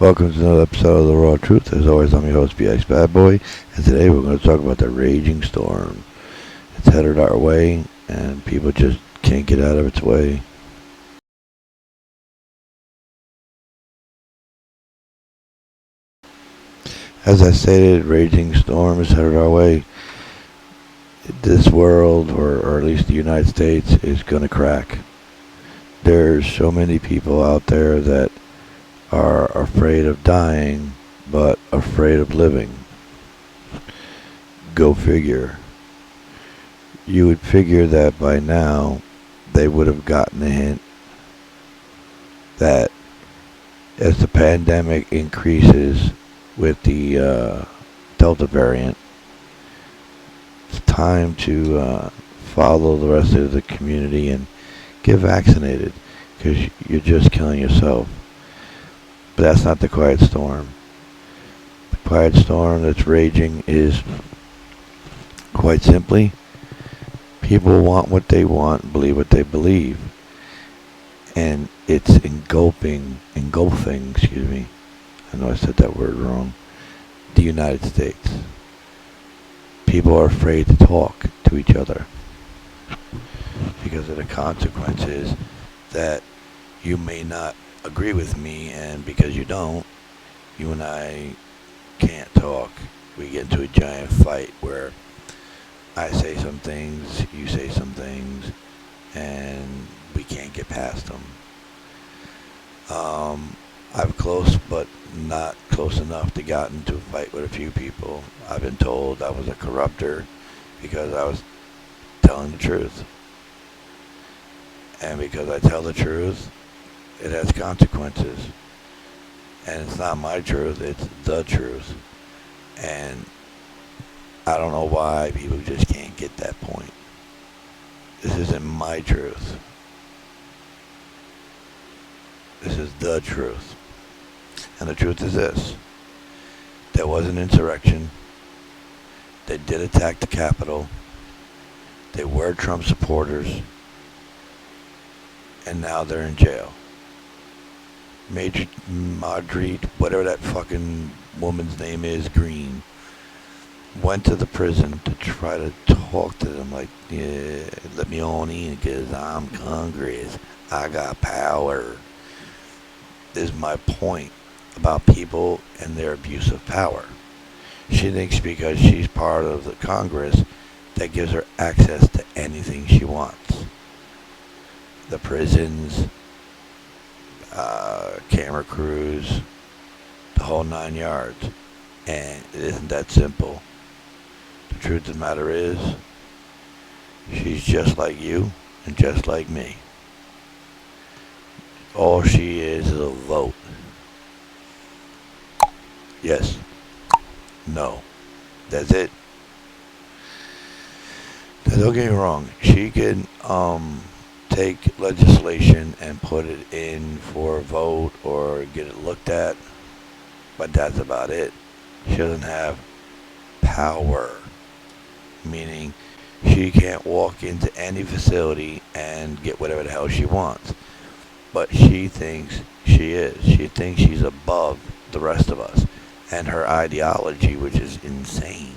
Welcome to another episode of The Raw Truth. As always, I'm your host, BX Bad Boy, and today we're going to talk about the raging storm. It's headed our way, and people just can't get out of its way. As I stated, raging storm is headed our way. This world, or at least the United States, is going to crack. There's so many people out there that are afraid of dying, but afraid of living. Go figure. You would figure that by now they would have gotten a hint that as the pandemic increases with the Delta variant, it's time to follow the rest of the community and get vaccinated because you're just killing yourself. But that's not the quiet storm. The quiet storm that's raging is quite simply people want what they want and believe what they believe. And it's engulfing, I know I said that word wrong, the United States. People are afraid to talk to each other because of the consequences that you may not agree with me, and because you don't, you and I can't talk. We get into a giant fight where I say some things, you say some things, and we can't get past them. I've close, but not close enough to get into a fight with a few people. I've been told I was a corrupter because I was telling the truth. And because I tell the truth, it has consequences. And it's not my truth, it's the truth. And I don't know why people just can't get that point. This isn't my truth. This is the truth. And the truth is this. There was an insurrection. They did attack the Capitol. They were Trump supporters. And now they're in jail. Marjorie, whatever that fucking woman's name is, Green, went to the prison to try to talk to them like, yeah, let me on in because I'm Congress. I got power. This is my point about people and their abuse of power. She thinks because she's part of the Congress that gives her access to anything she wants. The prisons, camera crews, the whole 9 yards. And it isn't that simple. The truth of the matter is, she's just like you and just like me. All she is a vote. Yes. No. That's it. Now, don't get me wrong. She can take legislation and put it in for a vote or get it looked at, but that's about it. She doesn't have power, meaning she can't walk into any facility and get whatever the hell she wants. But she thinks she is. She thinks she's above the rest of us. And her ideology, which is insane,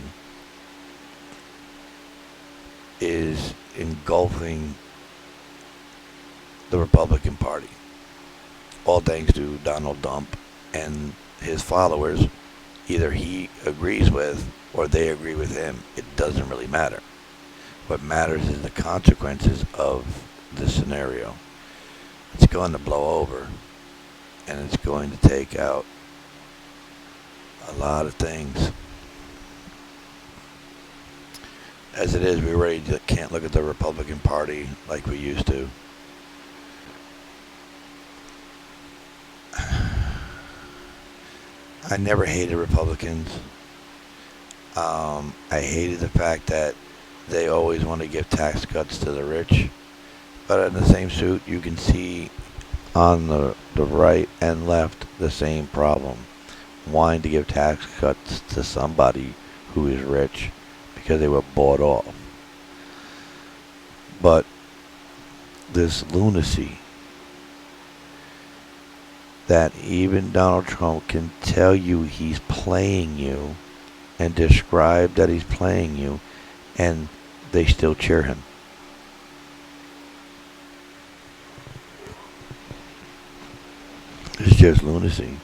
is engulfing the Republican Party. All thanks to Donald Trump and his followers. Either he agrees with or they agree with him. It doesn't really matter. What matters is the consequences of this scenario. It's going to blow over, and it's going to take out a lot of things. As it is, we already can't look at the Republican Party like we used to. I never hated Republicans. I hated the fact that they always want to give tax cuts to the rich. But in the same suit, you can see on the right and left the same problem. Wanting to give tax cuts to somebody who is rich because they were bought off. But this lunacy that even Donald Trump can tell you he's playing you and describe that he's playing you, and they still cheer him. It's just lunacy.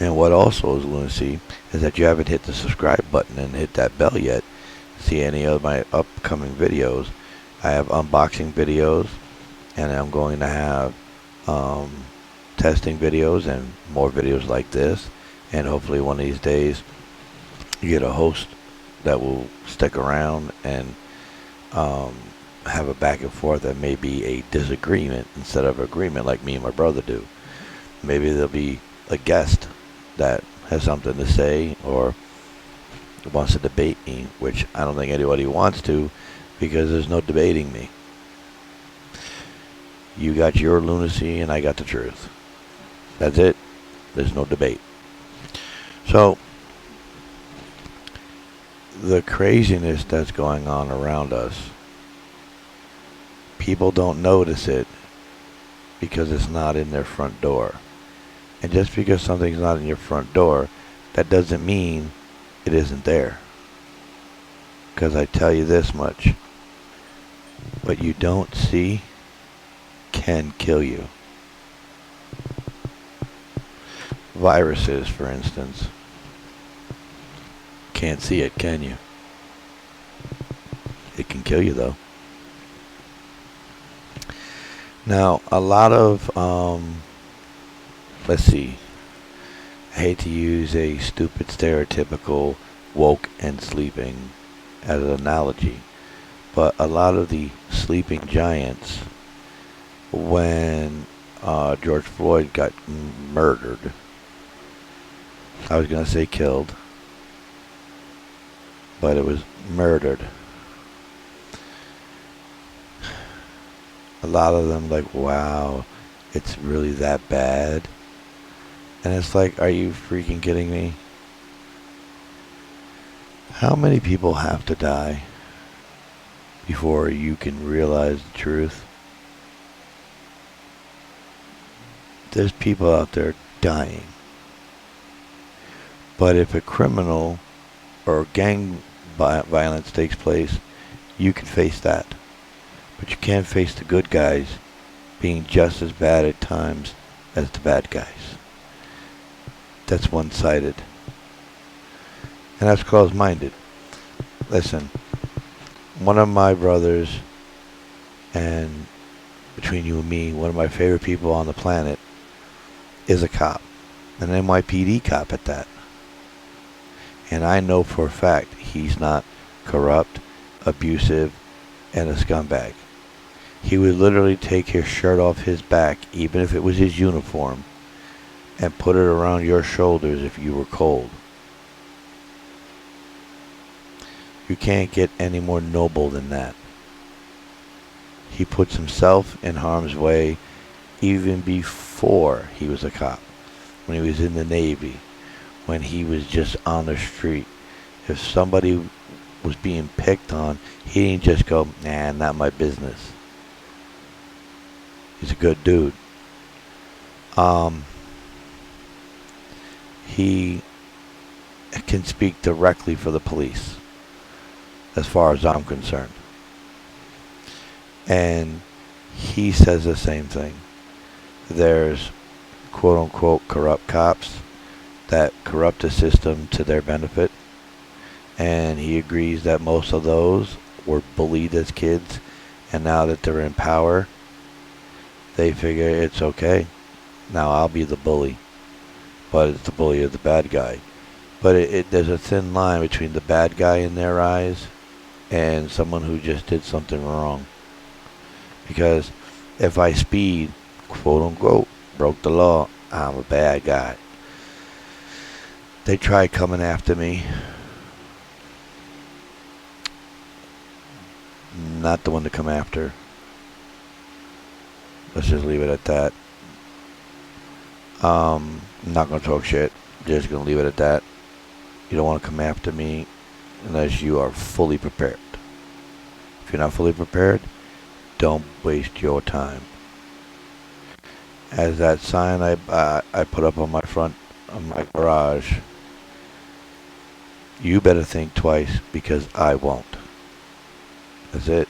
And what also is lunacy is that you haven't hit the subscribe button and hit that bell yet. See any of my upcoming videos. I have unboxing videos, and I'm going to have testing videos and more videos like this. And hopefully one of these days you get a host that will stick around and have a back and forth that may be a disagreement instead of agreement like me and my brother do. Maybe there'll be a guest that has something to say or wants to debate me, which I don't think anybody wants to, because there's no debating me. You got your lunacy and I got the truth. That's it. There's no debate. So, the craziness that's going on around us, people don't notice it because it's not in their front door. And just because something's not in your front door, that doesn't mean it isn't there. Because I tell you this much, what you don't see can kill you. Viruses, for instance. Can't see it, can you? It can kill you, though. Now, a lot of, let's see, I hate to use a stupid stereotypical woke and sleeping as an analogy, but a lot of the sleeping giants, when George Floyd got murdered, I was going to say killed, but it was murdered. A lot of them like, wow, it's really that bad? And it's like, are you freaking kidding me? How many people have to die before you can realize the truth? There's people out there dying. But if a criminal or gang violence takes place, you can face that. But you can't face the good guys being just as bad at times as the bad guys. That's one-sided. And that's closed-minded. Listen, one of my brothers, and between you and me, one of my favorite people on the planet, is a cop. An NYPD cop at that. And I know for a fact he's not corrupt, abusive, and a scumbag. He would literally take his shirt off his back, even if it was his uniform, and put it around your shoulders if you were cold. You can't get any more noble than that. He puts himself in harm's way even before he was a cop. When he was in the Navy, when he was just on the street. If somebody was being picked on, he didn't just go, nah, not my business. He's a good dude. He can speak directly for the police, as far as I'm concerned. And he says the same thing. There's quote-unquote corrupt cops that corrupt the system to their benefit. And he agrees that most of those were bullied as kids, and now that they're in power, they figure it's okay. Now I'll be the bully. But it's the bully of the bad guy. But there's a thin line between the bad guy in their eyes and someone who just did something wrong. Because if I speed, quote unquote, broke the law, I'm a bad guy. They tried coming after me. Not the one to come after. Let's just leave it at that. I'm not going to talk shit. Just going to leave it at that. You don't want to come after me unless you are fully prepared. If you're not fully prepared, don't waste your time. as that sign I put up on my front of my garage. You better think twice because I won't. That's it.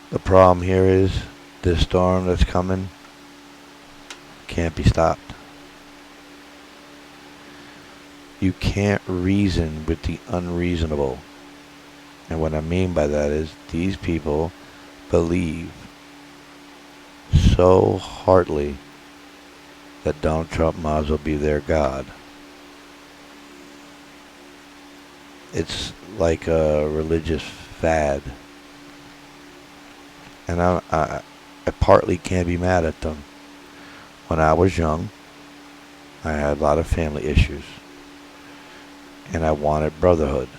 The problem here is this storm that's coming can't be stopped. You can't reason with the unreasonable. And what I mean by that is these people believe so heartily that Donald Trump might as well be their God. It's like a religious fad. And I partly can't be mad at them. When I was young, I had a lot of family issues. And I wanted brotherhood.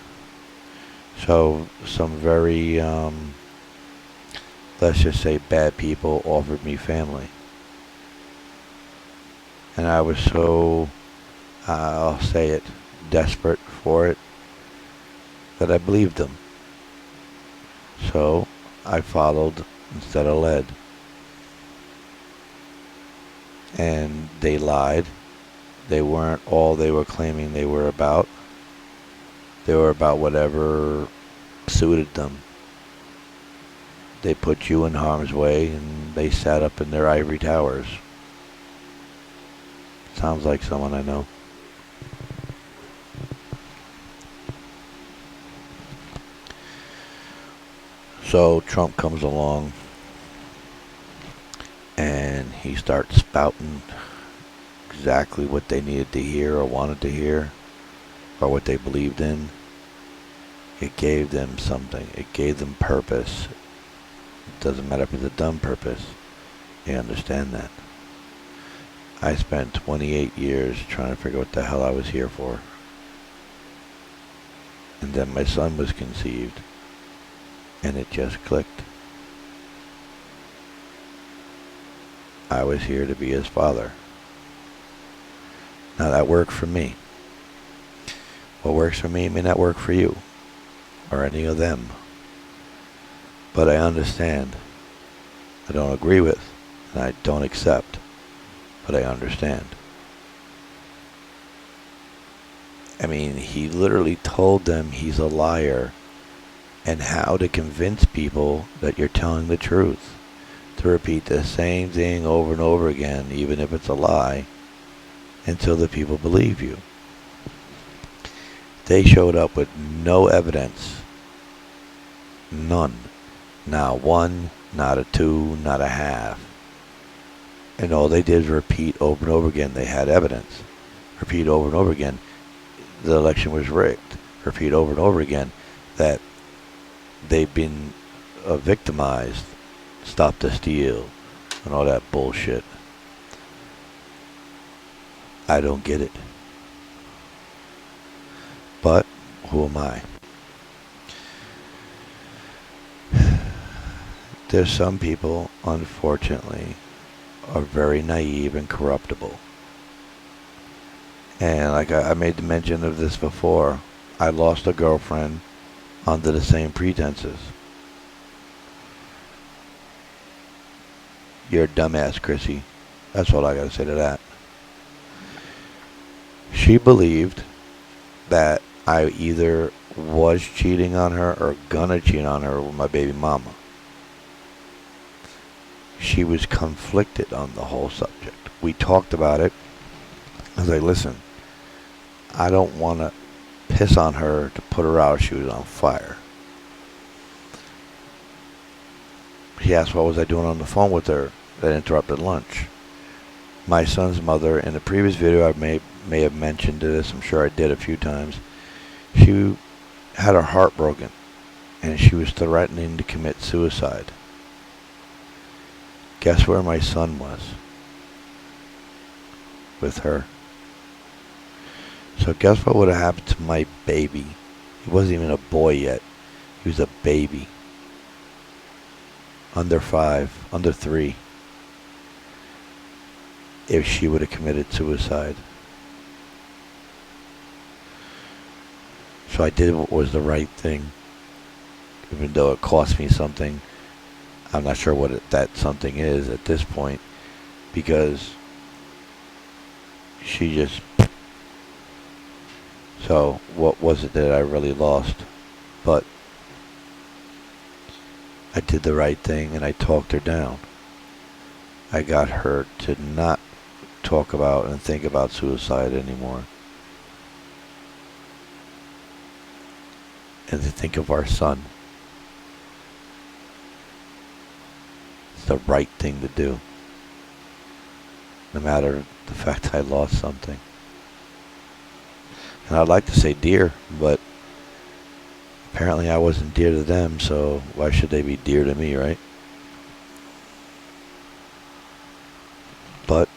So some very, let's just say bad people offered me family. And I was so, I'll say it, desperate for it, that I believed them. So I followed instead of led. And they lied. They weren't all they were claiming they were about. They were about whatever suited them. They put you in harm's way and they sat up in their ivory towers. Sounds like someone I know. So Trump comes along and he starts spouting exactly what they needed to hear or wanted to hear or what they believed in. It gave them something. It gave them purpose. It doesn't matter if it's a dumb purpose. You understand that. I spent 28 years trying to figure out what the hell I was here for. And then my son was conceived. And it just clicked. I was here to be his father. Now that worked for me. What works for me may not work for you. Or any of them. But I understand. I don't agree with. And I don't accept. But I understand. I mean, he literally told them he's a liar. And how to convince people that you're telling the truth. To repeat the same thing over and over again, even if it's a lie, until the people believe you. They showed up with no evidence. None. Not one, not a two, not a half. And all they did is repeat over and over again. They had evidence. Repeat over and over again. The election was rigged. Repeat over and over again that they've been victimized. Stop the steal. And all that bullshit. I don't get it. But who am I? There's some people, unfortunately, are very naive and corruptible. And like I made the mention of this before, I lost a girlfriend under the same pretenses. You're a dumbass, Chrissy. That's all I gotta say to that. She believed that I either was cheating on her or gonna cheat on her with my baby mama. She was conflicted on the whole subject. We talked about it. I was like, listen, I don't want to piss on her to put her out. She was on fire. She asked what was I doing on the phone with her that interrupted lunch. My son's mother, in the previous video I may have mentioned this, I'm sure I did a few times, she had her heart broken and she was threatening to commit suicide. Guess where my son was? With her. So guess what would have happened to my baby? He wasn't even a boy yet. He was a baby. Under 5, under 3. If she would have committed suicide. So I did what was the right thing. Even though it cost me something, I'm not sure what that something is at this point, because she just... So, what was it that I really lost? But I did the right thing and I talked her down. I got her to not talk about and think about suicide anymore, and to think of our son. It's the right thing to do, no matter the fact I lost something. And I'd like to say dear, but apparently I wasn't dear to them, so why should they be dear to me, right? But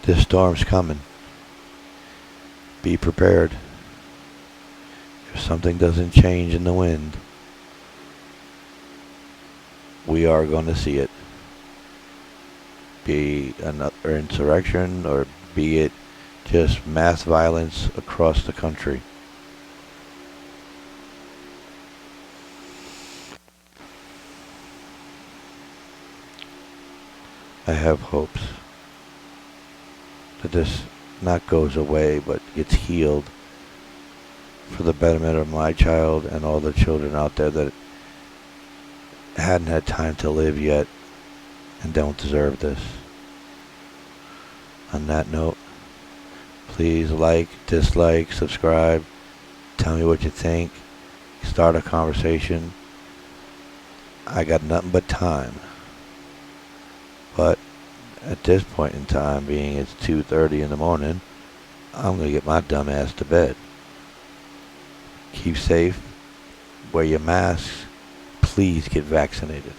this storm's coming. Be prepared. If something doesn't change in the wind, we are going to see it. Be another insurrection, or be it just mass violence across the country. I have hopes that this not goes away, but gets healed for the betterment of my child and all the children out there that hadn't had time to live yet and don't deserve this. On that note, please like, dislike, subscribe, tell me what you think, start a conversation. I got nothing but time. But at this point in time, being it's 2:30 in the morning, I'm going to get my dumb ass to bed. Keep safe, wear your masks, please get vaccinated.